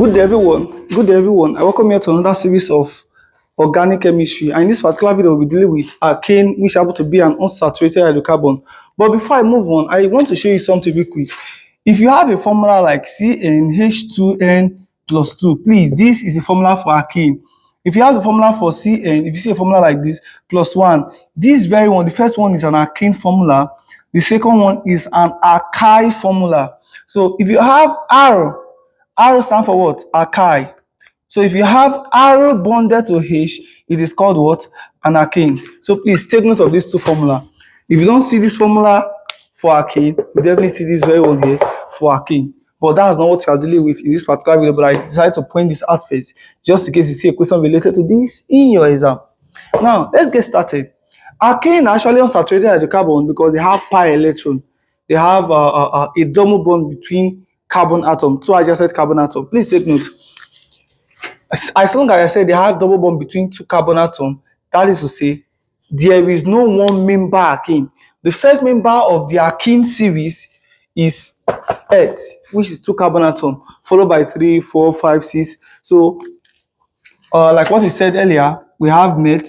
Good day, everyone. Good day, everyone. I welcome you to another series of organic chemistry. And in this particular video, we'll be dealing with alkane, which happens to be an unsaturated hydrocarbon. But before I move on, I want to show you something real quick. If you have a formula like CnH2n plus 2, please, this is the formula for alkane. If you have the formula for Cn, if you see a formula like this, plus 1, this very one, the first one is an alkane formula. The second one is an alkyl formula. So if you have R stands for what? Alkyl. So if you have R bonded to H, it is called what? An alkane. So please take note of these two formula. If you don't see this formula for alkane, you definitely see this very one here for alkane. But that's not what you are dealing with in this particular video, but I decided to point this out first, just in case you see a question related to this in your exam. Now, let's get started. Alkane are actually unsaturated hydrocarbon because they have pi electron. They have a double bond between carbon atom, two adjacent carbon atom. Please take note. As long as I said they have double bond between two carbon atoms, that is to say, there is no one member alkane. The first member of the alkene series is Earth, which is two carbon atoms, followed by 3, 4, 5, 6. So, like what we said earlier, we have Met,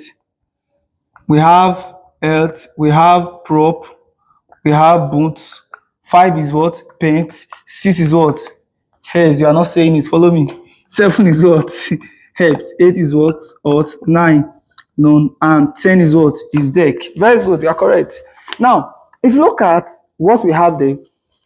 we have Earth, we have Prop, we have Bunt. 5 is what? Pent. 6 is what? Heads. You are not saying it. Follow me. 7 is what? Heads. 8 is what? Earth. 9, none. And 10 is what? Is deck. Very good. You are correct. Now, if you look at what we have there,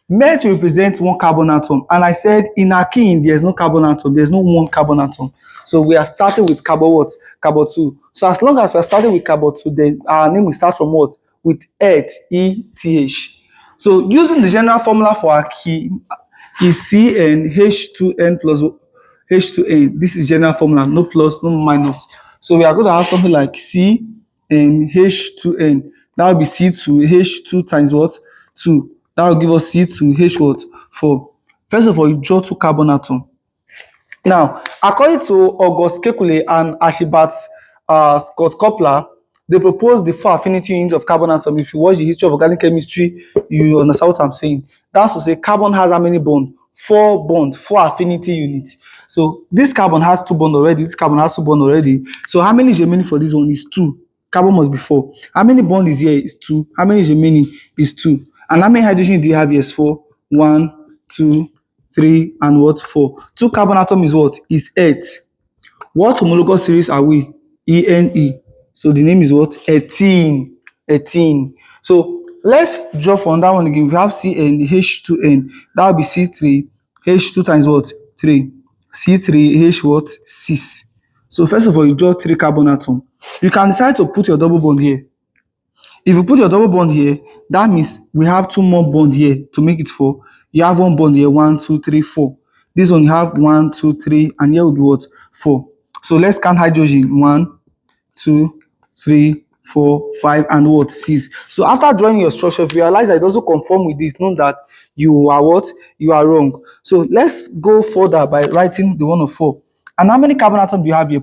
Met represents one carbon atom. And I said in alkene, there's no carbon atom. There's no one carbon atom. So we are starting with carbon what? Carbon 2. So as long as we are starting with carbon 2, then our name will start from what? With Eth. E-T-H. So using the general formula for alkene is CnH2n plus H2n. This is general formula, no plus, no minus. So we are going to have something like CnH2n. That will be C2H2 times what? 2. That will give us C2H what? 4. First of all, you draw two carbon atoms. Now, according to August Kekule and Archibald Scott Coupler, they proposed the 4 affinity units of carbon atom. If you watch the history of organic chemistry, you understand what I'm saying. That's to say, carbon has how many bonds? 4 bonds, 4 affinity units. So this carbon has 2 bonds already. This carbon has 2 bonds already. So how many is remaining for this one? Is 2. Carbon must be 4. How many bonds is here? Is 2. How many is remaining? Is 2. And how many hydrogen do you have here? Is 4. 1, 2, 3, and what? 4. 2 carbon atom is what? Is 8. What homologous series are we? ENE. So the name is what? Ethene. Ethene. So let's draw from that one again. We have CnH2n. That will be C3. H2 times what? 3. C3, H what? 6. So first of all, you draw 3 carbon atoms. You can decide to put your double bond here. If you put your double bond here, that means we have 2 more bonds here to make it 4. You have 1 bond here, 1, 2, 3, 4. This one you have 1, 2, 3, and here will be what? 4. So let's count hydrogen. 1, 2, 3, 4, 5, and what? 6. So after drawing your structure, if you realize that it doesn't conform with this, know that you are what? You are wrong. So let's go further by writing the one of 4. And how many carbon atoms do you have here?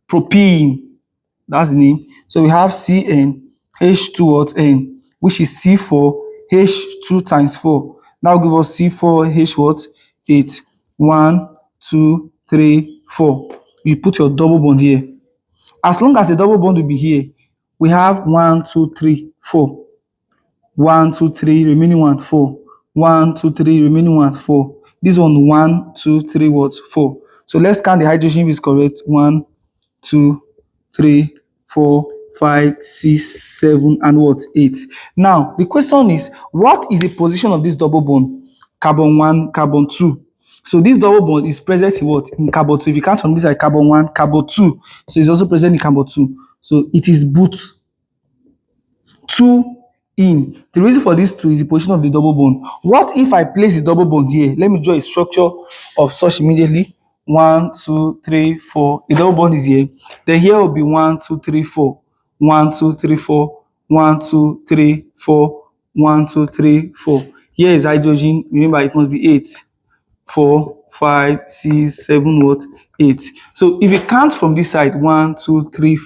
Propene. That's the name. So we have CnH2n, which is C4H2 times 4. That will give us C4H 8. 1, 2, 3, 4. You put your double bond here. As long as the double bond will be here, we have 1, 2, 3, 4. 1, 2, 3, remaining 1, 4. 1, 2, 3, remaining 1, 4. This one, 1, 2, 3, what? 4. So let's count the hydrogen if it's correct. 1, 2, 3, 4, 5, 6, 7, and what? 8. Now, the question is, what is the position of this double bond? Carbon 1, carbon 2. So this double bond is present in what? In carbon 2. If you count from this side, carbon 1, carbon 2. So it's also present in carbon 2. So it is both 2 in. The reason for this 2 is the position of the double bond. What if I place the double bond here? Let me draw a structure of such immediately. 1, 2, 3, 4. The double bond is here. Then here will be 1, 2, 3, 4. 1, 2, 3, 4. 1, 2, 3, 4. 1, 2, 3, 4. Here is hydrogen. Remember, it must be 8. 4, 5, 6, 7, what? 8. So if you count from this side, 1, 2, 3,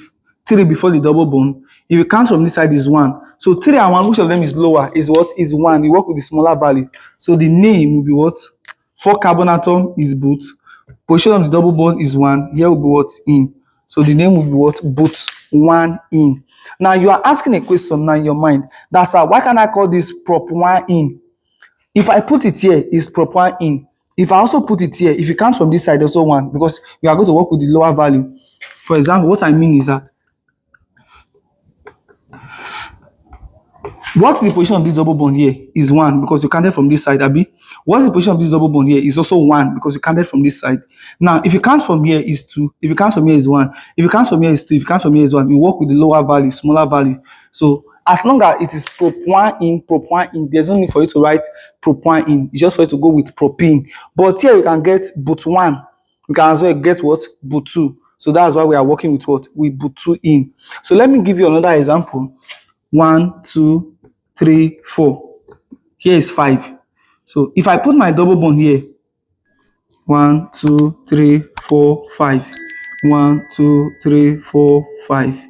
3 before the double bond. If you count from this side is 1. So 3 and 1, which of them is lower? Is what? Is 1. You work with the smaller value. So the name will be what? 4 carbon atom is both. Position of the double bond is 1. Here will be what? In. So the name will be what? But 1 in. Now you are asking a question now in your mind. That's why can't I call this prop 1 in? If I put it here, it's prop 1 in. If I also put it here, if you count from this side, also 1, because we are going to work with the lower value. For example, what I mean is that what's the position of this double bond here is 1 because you counted from this side, Abi. What's the position of this double bond here is also 1 because you counted from this side. Now, if you count from here is 2, if you count from here is 1, if you count from here is 2, if you count from here is 1, we work with the lower value, smaller value. So as long as it is prop 1 in, there's no need for you to write prop 1 in. It's just for you to go with prop in. But here you can get but 1. You can as well get what? But 2. So that's why we are working with what? With but 2 in. So let me give you another example. 1, 2, 3, 4. Here is 5. So if I put my double bond here, 1, 2, 3, 4, 5. 1, 2, 3, 4, 5.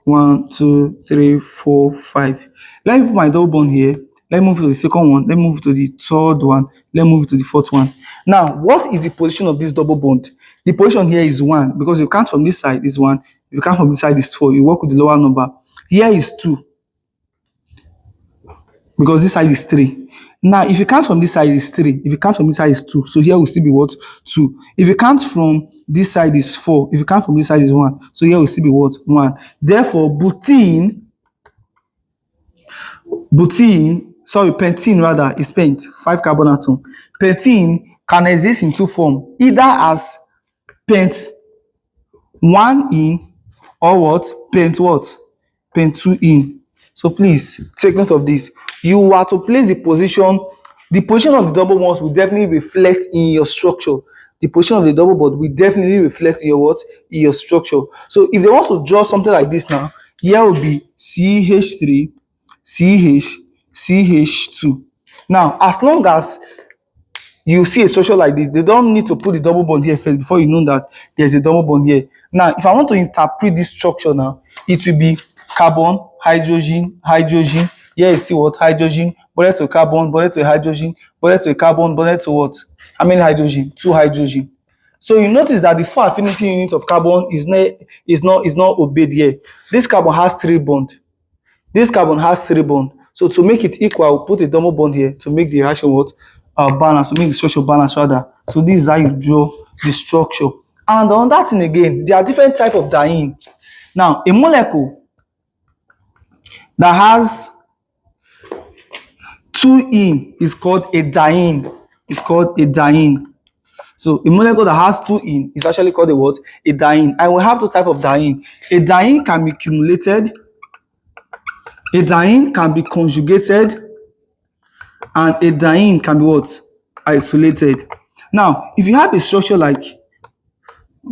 1, 2, 3, 4, 5. Let me put my double bond here. Let me move to the second one. Let me move to the third one. Let me move to the fourth one. Now, what is the position of this double bond? The position here is 1 because you count from this side is 1. If you count from this side is 4. You work with the lower number. Here is 2 because this side is 3. Now, if you count from this side is 3. If you count from this side is 2. So here will still be what? 2. If you count from this side is 4. If you count from this side is 1. So here will still be what? 1. Therefore, pentene rather is pent, 5 carbon atom. Pentene can exist in 2 forms, either as pent 1 in or what? Pent 2 in. So please take note of this. You are to place the position of the double bonds will definitely reflect in your structure. The position of the double bond will definitely reflect in your what? In your structure. So if they want to draw something like this now, here will be CH3, CH, CH2. Now, as long as you see a structure like this, they don't need to put the double bond here first before you know that there's a double bond here. Now, if I want to interpret this structure now, it will be carbon, hydrogen, hydrogen. Here you see what? Hydrogen, bonded to carbon, bonded to hydrogen, bonded to carbon, bonded to what? How many hydrogen? 2 hydrogen. So you notice that the 4 affinity unit of carbon is not obeyed here. This carbon has 3 bonds. This carbon has 3 bonds. So to make it equal, I'll put a double bond here to make the reaction what? Balance, to make the structure balance rather. So this is how you draw the structure. And on that thing again, there are different types of diene. Now, a molecule that has 2 in is called a diene. It's called a diene. So a molecule that has 2 in is actually called a what? A diene. And we have 2 types of diene. A diene can be cumulated, a diene can be conjugated, and a diene can be what? Isolated. Now, if you have a structure like,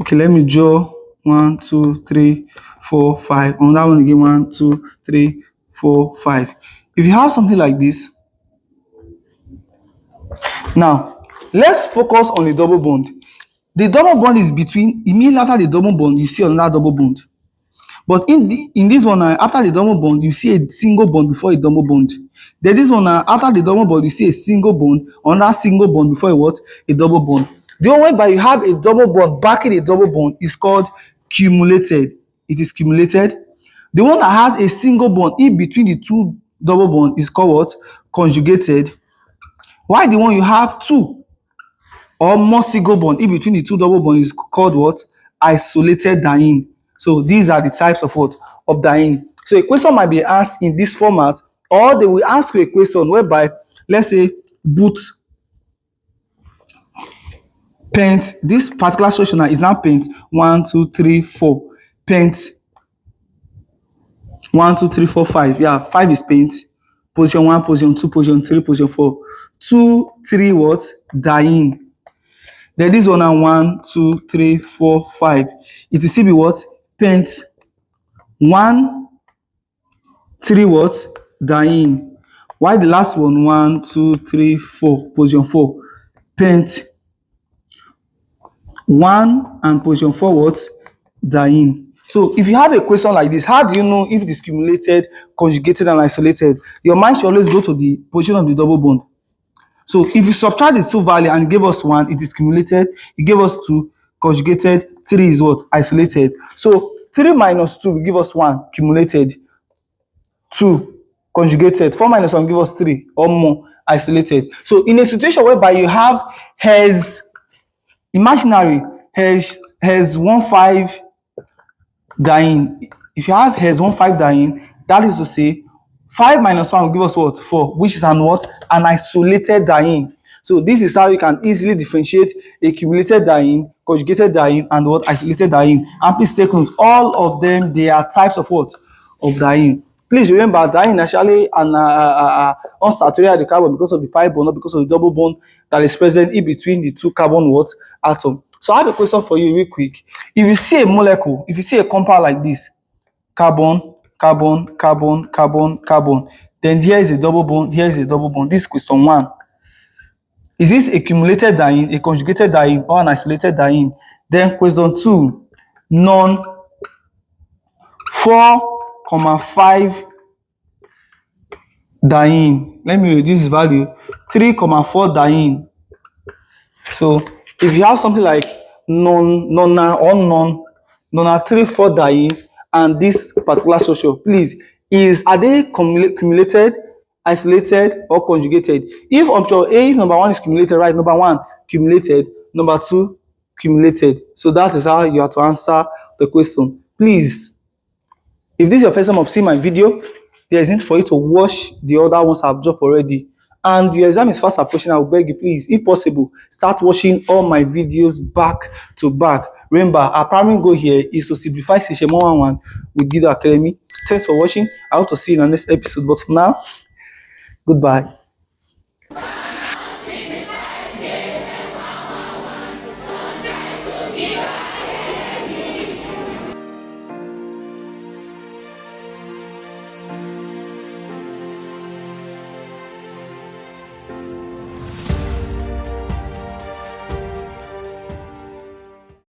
okay, let me draw 1, 2, 3, 4, 5. On that one again, 1, 2, 3, 4, 5. If you have something like this, now let's focus on the double bond. The double bond is between, immediately after the double bond, you see another double bond. But in this one, after the double bond, you see a single bond before a double bond. Then this one, after the double bond, you see a single bond, another single bond before a what? A double bond. The one whereby you have a double bond backing a double bond is called cumulated. It is cumulated. The one that has a single bond in between the 2 double bond is called what? Conjugated. While the one you have 2 or more single bond in between the 2 double bond is called what? Isolated diene. So these are the types of what? Of diene. So a question might be asked in this format, or they will ask you a question whereby, let's say, but pent, this particular structure now is now pent 1, 2, 3, 4. Pent 1, 2, 3, 4, 5. Yeah, 5 is pent. Position 1, position 2, position 3, position 4. 2, 3 what? Diene. Then this one now 1, 2, 3, 4, 5. It will still be what? Pent 1, 3 what? Diene. Why the last one 1, 2, 3, 4, position 4. Pent 1 and position 4 what? Diene. So if you have a question like this, how do you know if it is cumulated, conjugated, and isolated? Your mind should always go to the position of the double bond. So if you subtract the two value and it gave us 1, it is cumulated. It gave us 2, conjugated. 3 is what? Isolated. So 3 minus 2 will give us 1, cumulated. 2, conjugated. 4 minus 1 will give us 3 or more, isolated. So in a situation whereby you have has imaginary has 1,5 diene. If you have has 1,5 diene, that is to say 5 minus 1 will give us what? 4, which is an what? An isolated diene. So this is how you can easily differentiate a cumulated diene, conjugated diene, and what? Isolated diene. And please take note, all of them, they are types of what? Of diene. Please remember, diene is actually an unsaturated hydrocarbon because of the pi bond, not because of the double bond that is present in between the two carbon what? Atom. So I have a question for you real quick. If you see a molecule, if you see a compound like this, carbon, carbon, carbon, carbon, carbon, then here is a double bond, here is a double bond. This is question 1. Is this a cumulated diene, a conjugated diene, or an isolated diene? Then question 2, none 4,5 diene. Let me reduce this value. 3,4 diene. So if you have something like nonna 3,4 diene and this particular structure, please, are they cumulated, isolated, or conjugated? If option A, if number 1 is cumulated, right? Number 1 cumulated, number 2 cumulated. So that is how you have to answer the question. Please, if this is your first time of seeing my video, there is need for you to watch the other ones I've dropped already. And your exam is fast approaching. I will beg you, please, if possible, start watching all my videos back to back. Remember, our primary goal here is to simplify Section 111 with Guido Academy. Thanks for watching. I hope to see you in the next episode. But for now, goodbye.